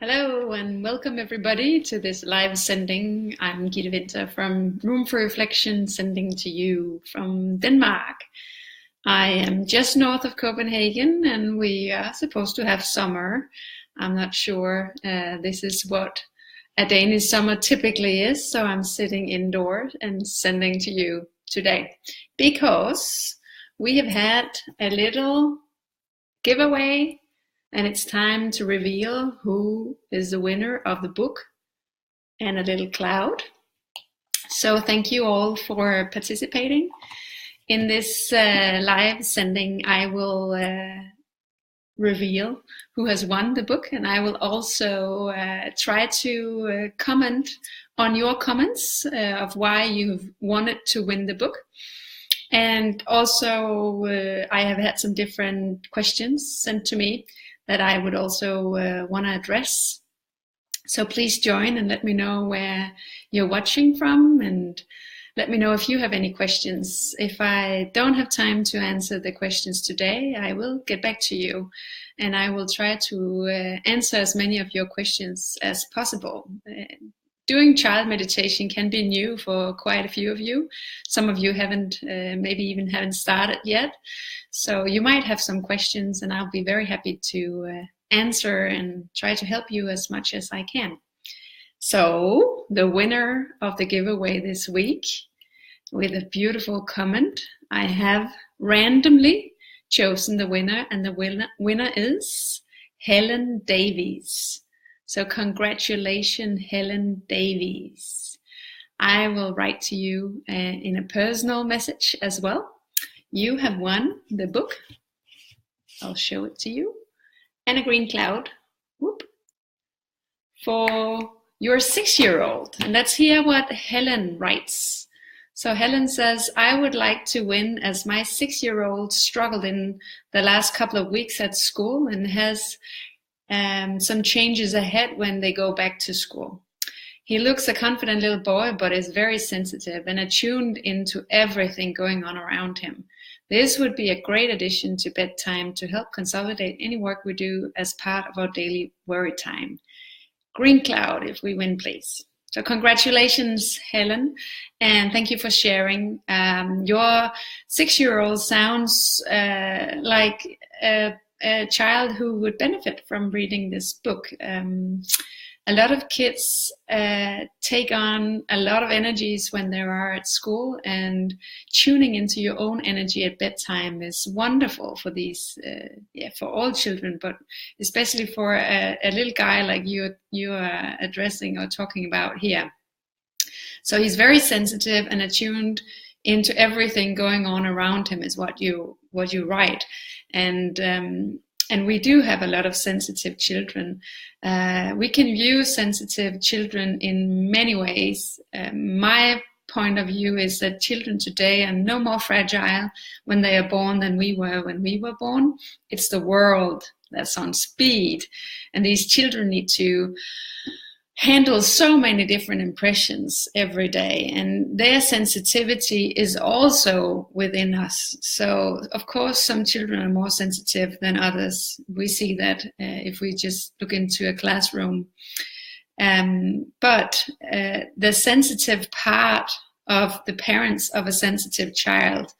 Hello and welcome everybody to this live sending. I'm Gitte Winter from Room for Reflection, sending to you from Denmark. I am just north of Copenhagen and we are supposed to have summer. I'm not sure this is what a Danish summer typically is, so I'm sitting indoors and sending to you today because we have had a little giveaway. And it's time to reveal who is the winner of the book and a little cloud. So thank you all for participating. In this live sending, I will reveal who has won the book, and I will also try to comment on your comments of why you've wanted to win the book. And also, I have had some different questions sent to me that I would also want to address. So please join and let me know where you're watching from, and let me know if you have any questions. If I don't have time to answer the questions today, I will get back to you, and I will try to answer as many of your questions as possible. Doing child meditation can be new for quite a few of you. Some of you haven't, maybe even haven't started yet. So you might have some questions, and I'll be very happy to answer and try to help you as much as I can. So the winner of the giveaway this week, with a beautiful comment, I have randomly chosen the winner, and the winner is Helen Davies. So congratulations, Helen Davies. I will write to you in a personal message as well. You have won the book. I'll show it to you. And a green cloud. Whoop. For your 6-year-old. And let's hear what Helen writes. So Helen says, I would like to win as my 6-year-old struggled in the last couple of weeks at school and has some changes ahead when they go back to school. He looks a confident little boy, but is very sensitive and attuned into everything going on around him. This would be a great addition to bedtime to help consolidate any work we do as part of our daily worry time. Green cloud if we win, please. So congratulations, Helen, and thank you for sharing. Your 6-year-old sounds like a child who would benefit from reading this book. A lot of kids take on a lot of energies when they are at school, and tuning into your own energy at bedtime is wonderful for these, for all children, but especially for a little guy like you are addressing or talking about here. So he's very sensitive and attuned into everything going on around him is what you write. And we do have a lot of sensitive children. We can view sensitive children in many ways. My point of view is that children today are no more fragile when they are born than we were when we were born. It's the world that's on speed. And these children need to handle so many different impressions every day, and their sensitivity is also within us. So of course some children are more sensitive than others. We see that if we just look into a classroom. But the sensitive part of the parents of a sensitive child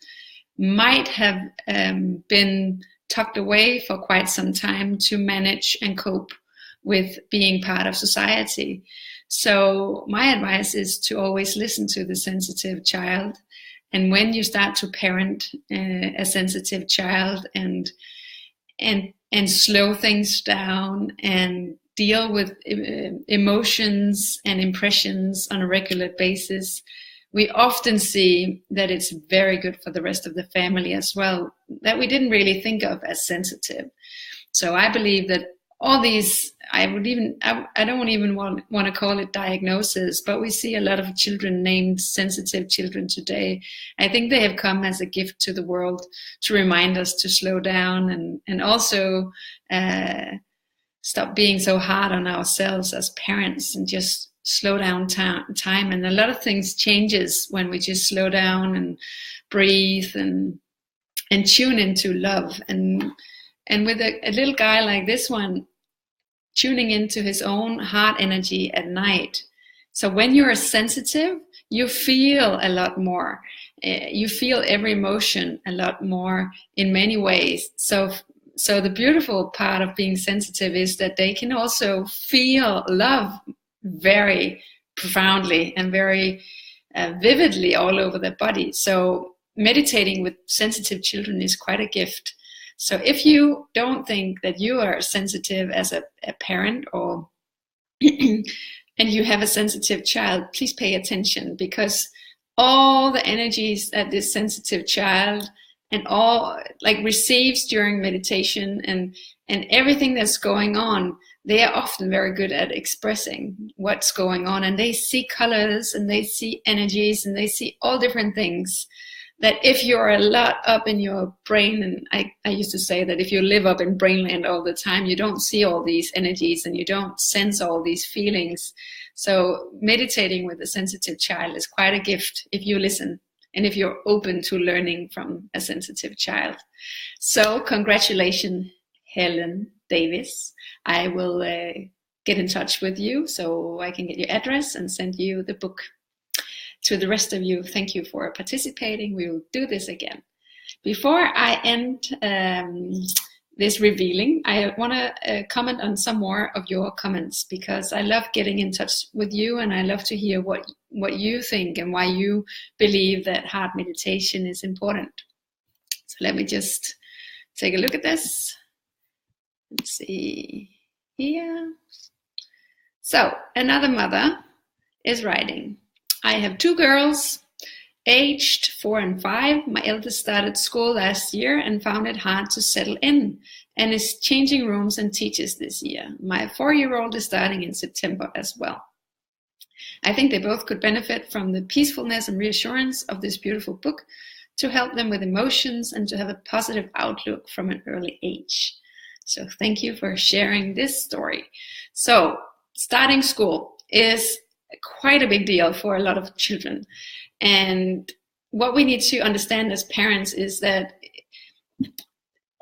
might have been tucked away for quite some time to manage and cope with being part of society. So my advice is to always listen to the sensitive child. And when you start to parent a sensitive child and slow things down and deal with emotions and impressions on a regular basis, we often see that it's very good for the rest of the family as well, that we didn't really think of as sensitive. So I believe that all these, I don't even want to call it diagnosis, but we see a lot of children named sensitive children today. I think they have come as a gift to the world to remind us to slow down and also stop being so hard on ourselves as parents and just slow down time. And a lot of things changes when we just slow down and breathe and tune into love. And with a little guy like this one, tuning into his own heart energy at night. So when you are sensitive, you feel a lot more. You feel every emotion a lot more in many ways. So the beautiful part of being sensitive is that they can also feel love very profoundly and very vividly all over their body. So meditating with sensitive children is quite a gift. So if you don't think that you are sensitive as a parent, or and you have a sensitive child, please pay attention, because all the energies that this sensitive child and all receives during meditation and everything that's going on, they are often very good at expressing what's going on, and they see colors and they see energies and they see all different things that if you're a lot up in your brain, and I used to say that if you live up in brainland all the time, you don't see all these energies and you don't sense all these feelings. So meditating with a sensitive child is quite a gift if you listen and if you're open to learning from a sensitive child. So congratulations, Helen Davis. I will get in touch with you so I can get your address and send you the book. To the rest of you, thank you for participating. We will do this again. Before I end this revealing, I want to comment on some more of your comments, because I love getting in touch with you and I love to hear what you think and why you believe that heart meditation is important. So let me just take a look at this. Let's see here. So another mother is writing, I have 2 girls, aged 4 and 5. My eldest started school last year and found it hard to settle in and is changing rooms and teachers this year. My 4-year-old is starting in September as well. I think they both could benefit from the peacefulness and reassurance of this beautiful book to help them with emotions and to have a positive outlook from an early age. So thank you for sharing this story. So starting school is quite a big deal for a lot of children. And what we need to understand as parents is that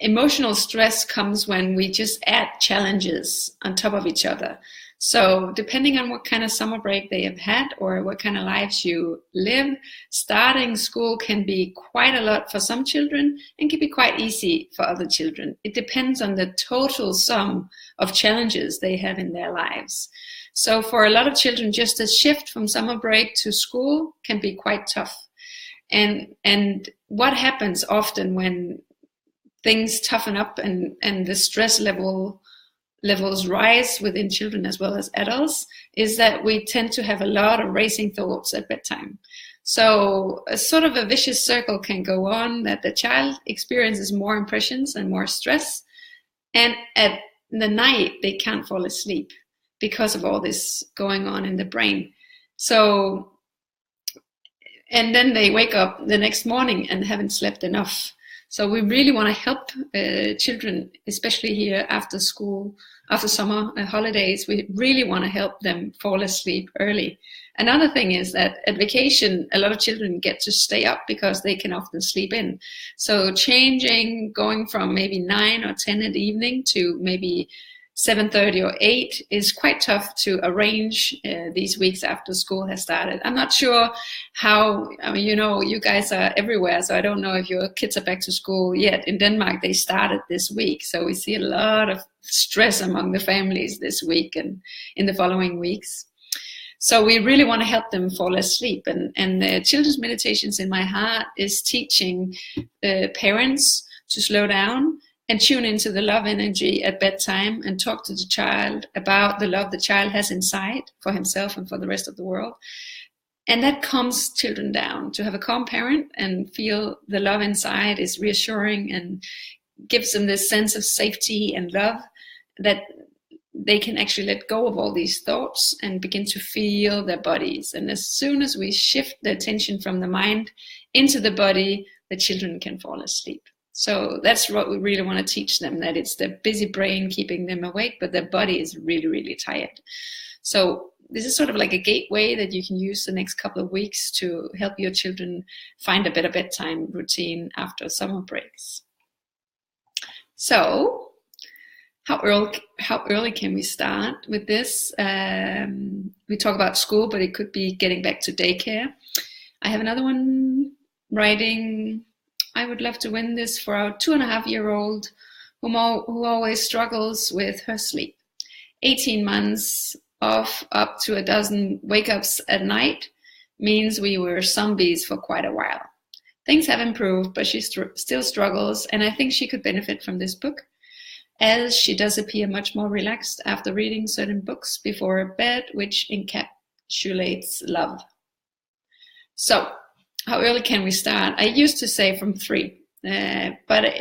emotional stress comes when we just add challenges on top of each other. So depending on what kind of summer break they have had or what kind of lives you live, starting school can be quite a lot for some children and can be quite easy for other children. It depends on the total sum of challenges they have in their lives. So for a lot of children, just a shift from summer break to school can be quite tough. And what happens often when things toughen up and the stress levels rise within children as well as adults is that we tend to have a lot of racing thoughts at bedtime. So a sort of a vicious circle can go on, that the child experiences more impressions and more stress, and at the night they can't fall asleep because of all this going on in the brain. So, and then they wake up the next morning and haven't slept enough. So we really want to help children, especially here after school, after summer holidays. We really want to help them fall asleep early. Another thing is that at vacation, a lot of children get to stay up because they can often sleep in. So going from maybe 9 or 10 in the evening to maybe 7:30 or 8 is quite tough to arrange these weeks after school has started. I'm not sure how, you guys are everywhere, so I don't know if your kids are back to school yet. In Denmark, they started this week, so we see a lot of stress among the families this week and in the following weeks. So we really want to help them fall asleep. And the Children's Meditations in My Heart is teaching parents to slow down and tune into the love energy at bedtime and talk to the child about the love the child has inside for himself and for the rest of the world. And that calms children down. To have a calm parent and feel the love inside is reassuring and gives them this sense of safety and love, that they can actually let go of all these thoughts and begin to feel their bodies. And as soon as we shift the attention from the mind into the body, the children can fall asleep. So that's what we really want to teach them, that it's the busy brain keeping them awake, but their body is really, really tired. So this is sort of like a gateway that you can use the next couple of weeks to help your children find a better bedtime routine after summer breaks. So how early can we start with this? We talk about school, but it could be getting back to daycare. I have another one writing. I would love to win this for our 2.5-year-old who always struggles with her sleep. 18 months of up to a dozen wake-ups at night means we were zombies for quite a while. Things have improved, but she still struggles, and I think she could benefit from this book, as she does appear much more relaxed after reading certain books before bed, which encapsulates love. So, how early can we start? I used to say from 3, but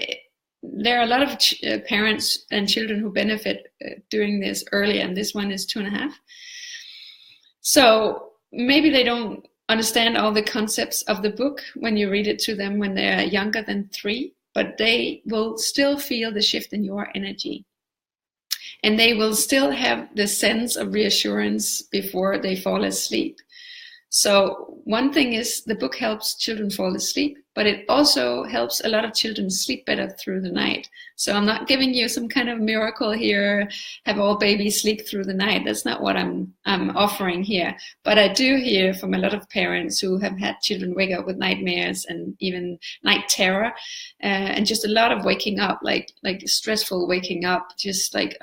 there are a lot of parents and children who benefit doing this early, and this one is 2.5. So maybe they don't understand all the concepts of the book when you read it to them when they're younger than 3, but they will still feel the shift in your energy. And they will still have the sense of reassurance before they fall asleep. So one thing is the book helps children fall asleep, but it also helps a lot of children sleep better through the night. So I'm not giving you some kind of miracle here, have all babies sleep through the night. That's not what I'm offering here. But I do hear from a lot of parents who have had children wake up with nightmares and even night terror, and just a lot of waking up, like stressful waking up, just like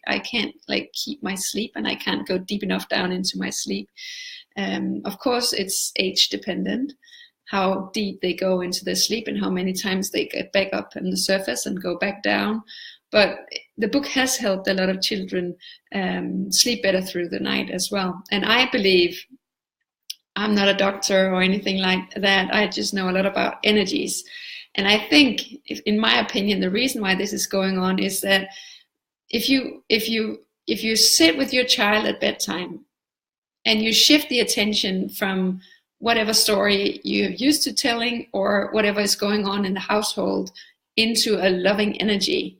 I can't like keep my sleep and I can't go deep enough down into my sleep. Of course, it's age dependent, how deep they go into their sleep and how many times they get back up on the surface and go back down. But the book has helped a lot of children sleep better through the night as well. And I believe, I'm not a doctor or anything like that, I just know a lot about energies. And I think, in my opinion, the reason why this is going on is that if you sit with your child at bedtime, and you shift the attention from whatever story you're used to telling or whatever is going on in the household into a loving energy.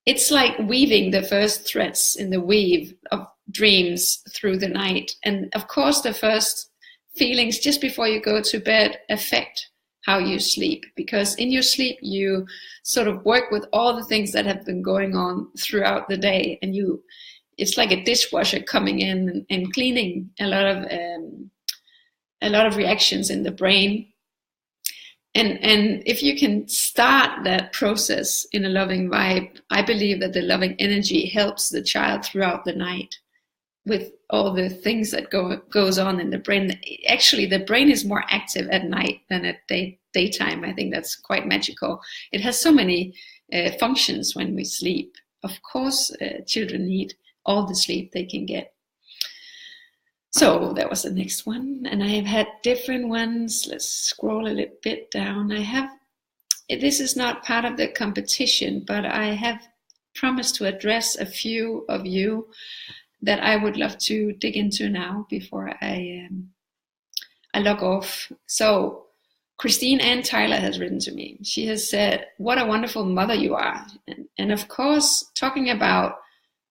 It's like weaving the first threads in the weave of dreams through the night. And of course, the first feelings just before you go to bed affect how you sleep, because in your sleep, you sort of work with all the things that have been going on throughout the day, and it's like a dishwasher coming in and cleaning a lot of reactions in the brain. And if you can start that process in a loving vibe, I believe that the loving energy helps the child throughout the night with all the things that goes on in the brain. Actually, the brain is more active at night than at daytime. I think that's quite magical. It has so many functions when we sleep. Of course, children need all the sleep they can get. So that was the next one. And I have had different ones. Let's scroll a little bit down. This is not part of the competition, but I have promised to address a few of you that I would love to dig into now before I log off. So Christine Ann Tyler has written to me. She has said, "What a wonderful mother you are." And of course, talking about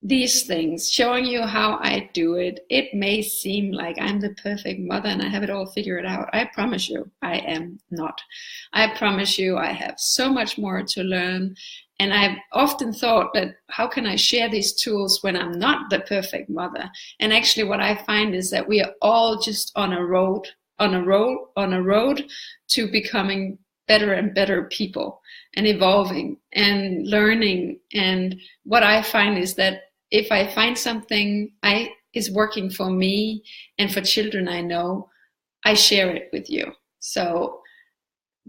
these things, showing you how I do it, it may seem like I'm the perfect mother and I have it all figured out. I promise you, I am not. I promise you, I have so much more to learn. And I've often thought that how can I share these tools when I'm not the perfect mother? And actually what I find is that we are all just on a road to becoming better and better people and evolving and learning. And what I find is that if I find something is working for me and for children I know, I share it with you. So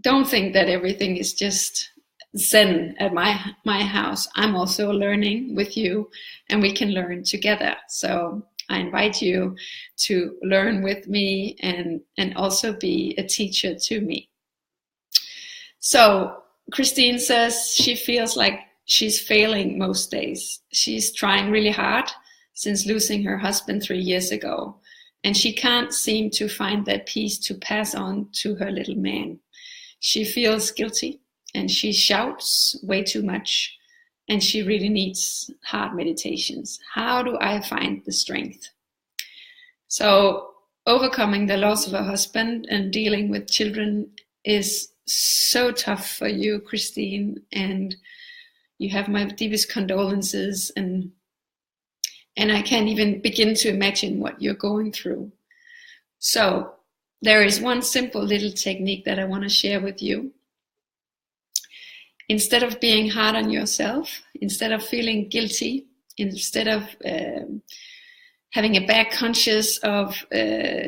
don't think that everything is just Zen at my house. I'm also learning with you, and we can learn together. So I invite you to learn with me and also be a teacher to me. So Christine says she feels like she's failing most days. She's trying really hard since losing her husband 3 years ago, and she can't seem to find that peace to pass on to her little man. She feels guilty and she shouts way too much, and she really needs hard meditations. How do I find the strength? So overcoming the loss of a husband and dealing with children is so tough for you, Christine, and you have my deepest condolences, and I can't even begin to imagine what you're going through. So there is one simple little technique that I want to share with you. Instead of being hard on yourself, instead of feeling guilty, instead of having a bad conscience of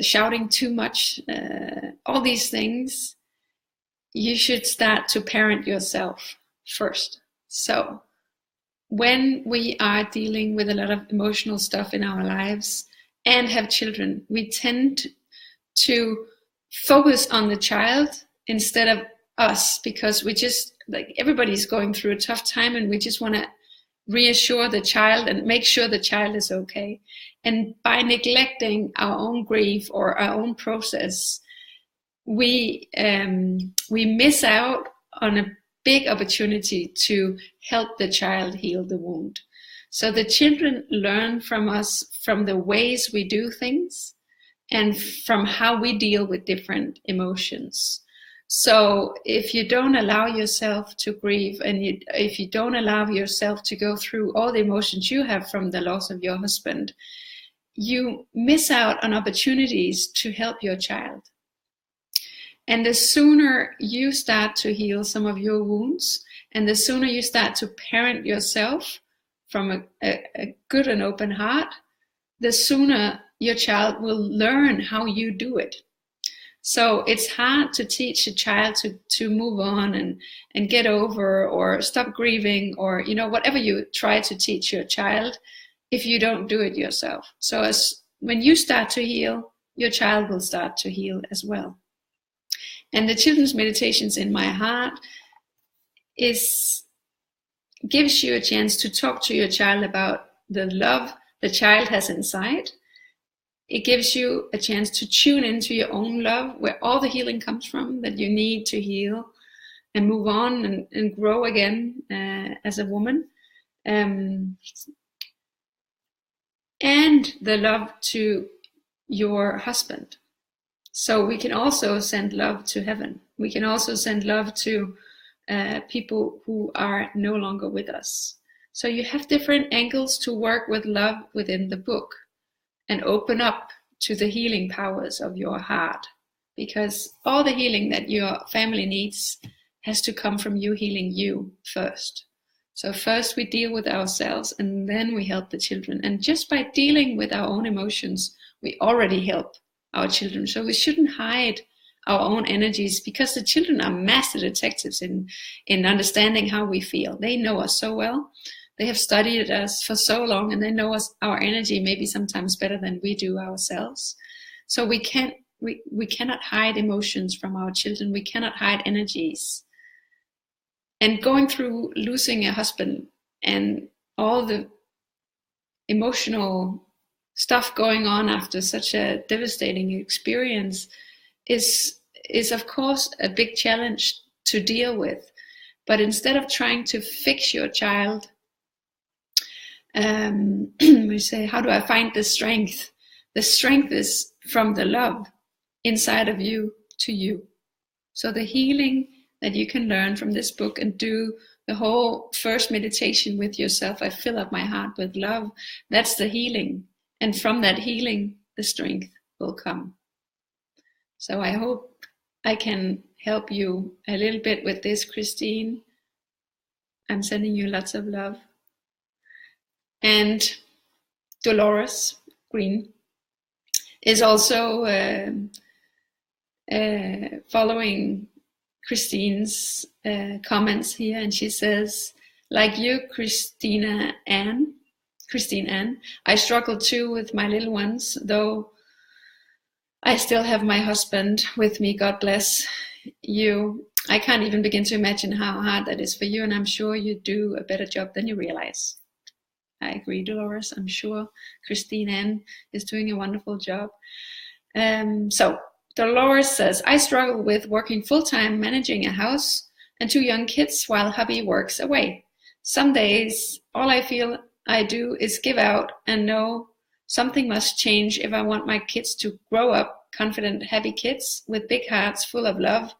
shouting too much, all these things, you should start to parent yourself first. So when we are dealing with a lot of emotional stuff in our lives and have children, we tend to focus on the child instead of us, because we just, like, everybody's going through a tough time and we just want to reassure the child and make sure the child is okay. And by neglecting our own grief or our own process, we miss out on a big opportunity to help the child heal the wound. So the children learn from us from the ways we do things and from how we deal with different emotions. So if you don't allow yourself to grieve, and if you don't allow yourself to go through all the emotions you have from the loss of your husband, you miss out on opportunities to help your child. And the sooner you start to heal some of your wounds, and the sooner you start to parent yourself from a good and open heart, the sooner your child will learn how you do it. So it's hard to teach a child to move on and get over or stop grieving, or whatever you try to teach your child, if you don't do it yourself. So when you start to heal, your child will start to heal as well. And the children's meditations in my heart gives you a chance to talk to your child about the love the child has inside. It gives you a chance to tune into your own love, where all the healing comes from, that you need to heal and move on and grow again as a woman. And the love to your husband. So we can also send love to heaven. We can also send love to people who are no longer with us. So you have different angles to work with love within the book, and open up to the healing powers of your heart, because all the healing that your family needs has to come from you healing you first. So first we deal with ourselves, and then we help the children. And just by dealing with our own emotions, we already help our children. So we shouldn't hide our own energies, because the children are master detectives in understanding how we feel. They know us so well. They have studied us for so long, and they know our energy maybe sometimes better than we do ourselves. So we cannot hide emotions from our children. We cannot hide energies. And going through losing a husband and all the emotional stuff going on after such a devastating experience is of course a big challenge to deal with. But instead of trying to fix your child, we say, how do I find the strength? The strength is from the love inside of you to you. So the healing that you can learn from this book, and do the whole first meditation with yourself, I fill up my heart with love. That's the healing. And from that healing, the strength will come. So I hope I can help you a little bit with this, Christine. I'm sending you lots of love. And Dolores Queen is also following Christine's comments here, and she says, like you, Christine Ann, I struggle too with my little ones, though I still have my husband with me. God bless you. I can't even begin to imagine how hard that is for you, and I'm sure you do a better job than you realize. I agree, Dolores. I'm sure Christine Ann is doing a wonderful job. So Dolores says, I struggle with working full-time, managing a house and 2 young kids while hubby works away. Some days, all I feel I do is give out and know something must change if I want my kids to grow up confident, happy kids with big hearts full of love,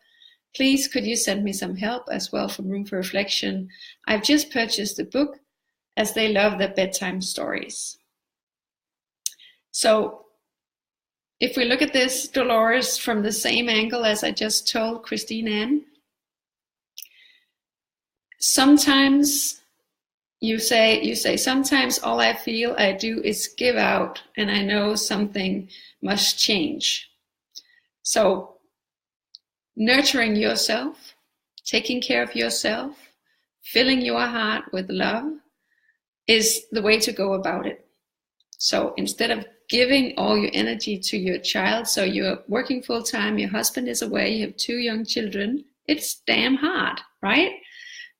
Please, could you send me some help as well from Room for Reflection? I've just purchased the book as they love their bedtime stories. So if we look at this, Dolores, from the same angle as I just told Christine Ann, sometimes you say, sometimes all I feel I do is give out, and I know something must change. So nurturing yourself, taking care of yourself, filling your heart with love is the way to go about it. So instead of giving all your energy to your child, so you're working full time, your husband is away, you have 2 young children, it's damn hard, right?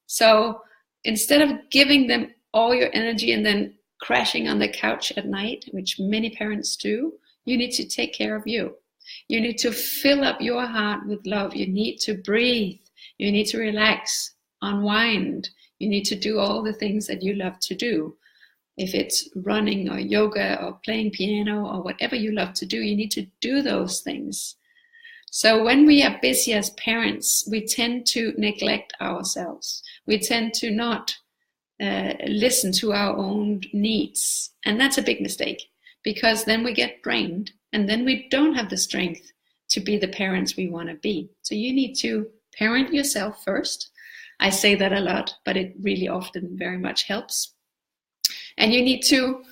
So instead of giving them all your energy and then crashing on the couch at night, which many parents do, you need to take care of you. You need to fill up your heart with love. You need to breathe. You need to relax, unwind. You need to do all the things that you love to do. If it's running or yoga or playing piano or whatever you love to do, you need to do those things. So when we are busy as parents, we tend to neglect ourselves. We tend to not listen to our own needs. And that's a big mistake, because then we get drained and then we don't have the strength to be the parents we want to be. So you need to parent yourself first. I say that a lot, but it really often very much helps. And you need to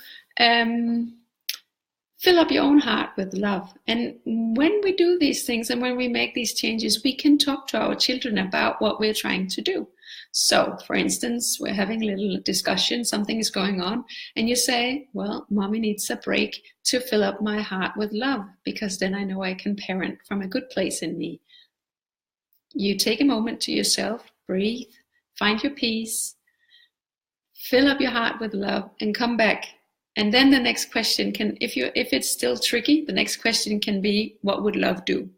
fill up your own heart with love. And when we do these things and when we make these changes, we can talk to our children about what we're trying to do. So, for instance, we're having a little discussion, something is going on, and you say, well, mommy needs a break to fill up my heart with love, because then I know I can parent from a good place in me. You take a moment to yourself, breathe, find your peace, fill up your heart with love, and come back. And then the next question can, if it's still tricky, the next question can be, what would love do?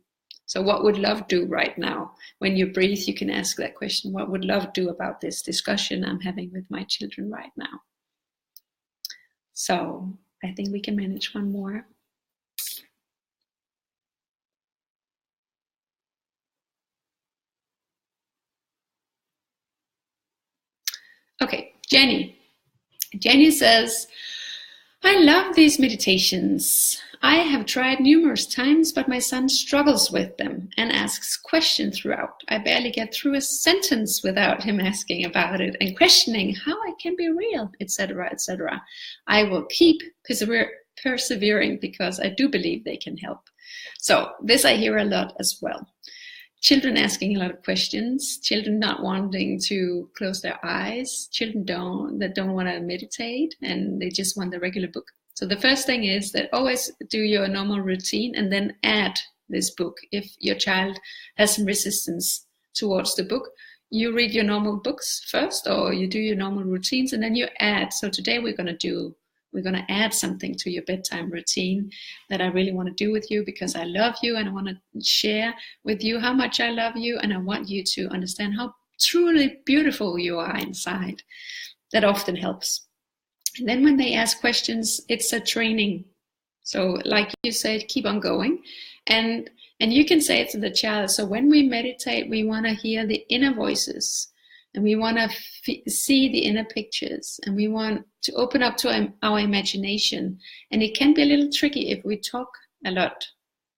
So what would love do right now? When you breathe, you can ask that question, what would love do about this discussion I'm having with my children right now? So I think we can manage one more. Okay, Jenny. Jenny says, I love these meditations. I have tried numerous times, but my son struggles with them and asks questions throughout. I barely get through a sentence without him asking about it and questioning how I can be real, etc., etc. I will keep persevering because I do believe they can help. So this I hear a lot as well. Children asking a lot of questions, children not wanting to close their eyes, children that don't want to meditate, and they just want the regular book. So the first thing is that always do your normal routine and then add this book. If your child has some resistance towards the book, you read your normal books first, or you do your normal routines, and then you add. So today we're going to add something to your bedtime routine that I really want to do with you, because I love you and I want to share with you how much I love you, and I want you to understand how truly beautiful you are inside. That often helps. And then when they ask questions, it's a training. So like you said, keep on going. And you can say it to the child. So when we meditate, we want to hear the inner voices, and we want to see the inner pictures, and we want to open up to our imagination. And it can be a little tricky if we talk a lot.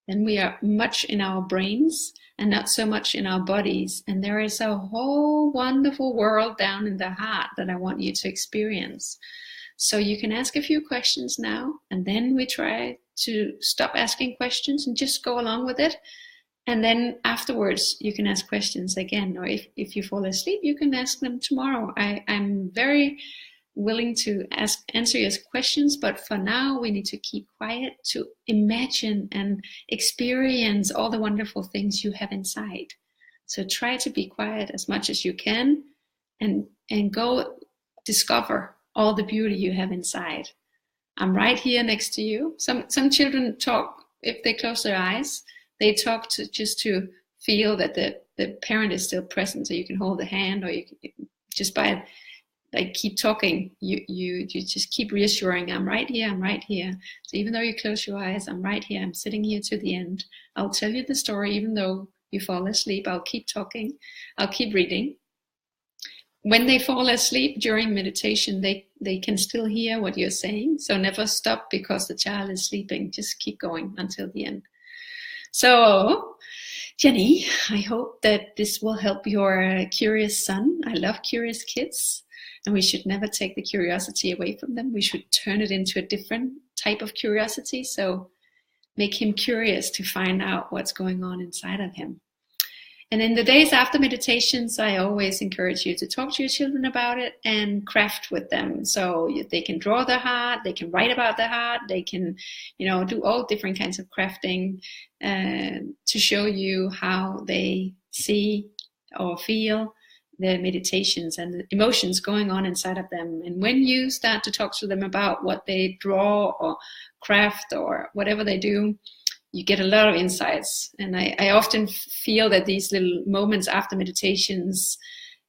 Then we are much in our brains and not so much in our bodies. And there is a whole wonderful world down in the heart that I want you to experience. So you can ask a few questions now, and then we try to stop asking questions and just go along with it. And then afterwards, you can ask questions again, or if you fall asleep, you can ask them tomorrow. I'm very willing to answer your questions, but for now, we need to keep quiet to imagine and experience all the wonderful things you have inside. So try to be quiet as much as you can, and go discover all the beauty you have inside. I'm right here next to you. Some children talk, if they close their eyes, they talk just to feel that the parent is still present. So you can hold the hand, or you can, just by like keep talking, you just keep reassuring, I'm right here, I'm right here. So even though you close your eyes, I'm right here, I'm sitting here to the end. I'll tell you the story, even though you fall asleep, I'll keep talking, I'll keep reading. When they fall asleep during meditation, they can still hear what you're saying. So never stop because the child is sleeping. Just keep going until the end. So, Jenny, I hope that this will help your curious son. I love curious kids, and we should never take the curiosity away from them. We should turn it into a different type of curiosity. So make him curious to find out what's going on inside of him. And in the days after meditations, I always encourage you to talk to your children about it and craft with them. So they can draw their heart, they can write about their heart, they can, do all different kinds of crafting to show you how they see or feel the meditations and the emotions going on inside of them. And when you start to talk to them about what they draw or craft or whatever they do, you get a lot of insights. And I often feel that these little moments after meditations,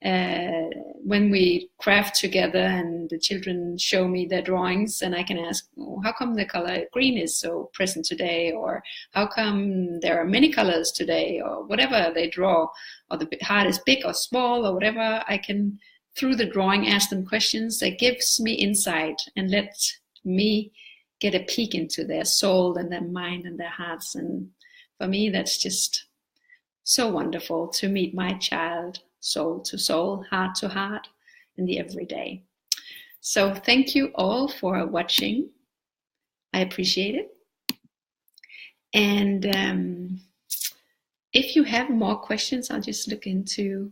when we craft together and the children show me their drawings, and I can ask, how come the color green is so present today? Or how come there are many colors today? Or whatever they draw, or the heart is big or small or whatever, I can, through the drawing, ask them questions that gives me insight and let me get a peek into their soul and their mind and their hearts. And for me, that's just so wonderful to meet my child, soul to soul, heart to heart, in the everyday. So thank you all for watching. I appreciate it. And if you have more questions, I'll just look into,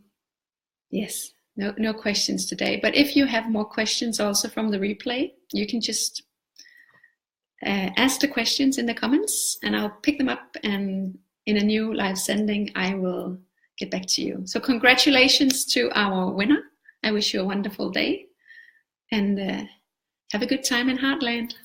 yes, no questions today. But if you have more questions also from the replay, you can just ask the questions in the comments and I'll pick them up, and in a new live sending I will get back to you. So congratulations to our winner. I wish you a wonderful day and have a good time in Heartland.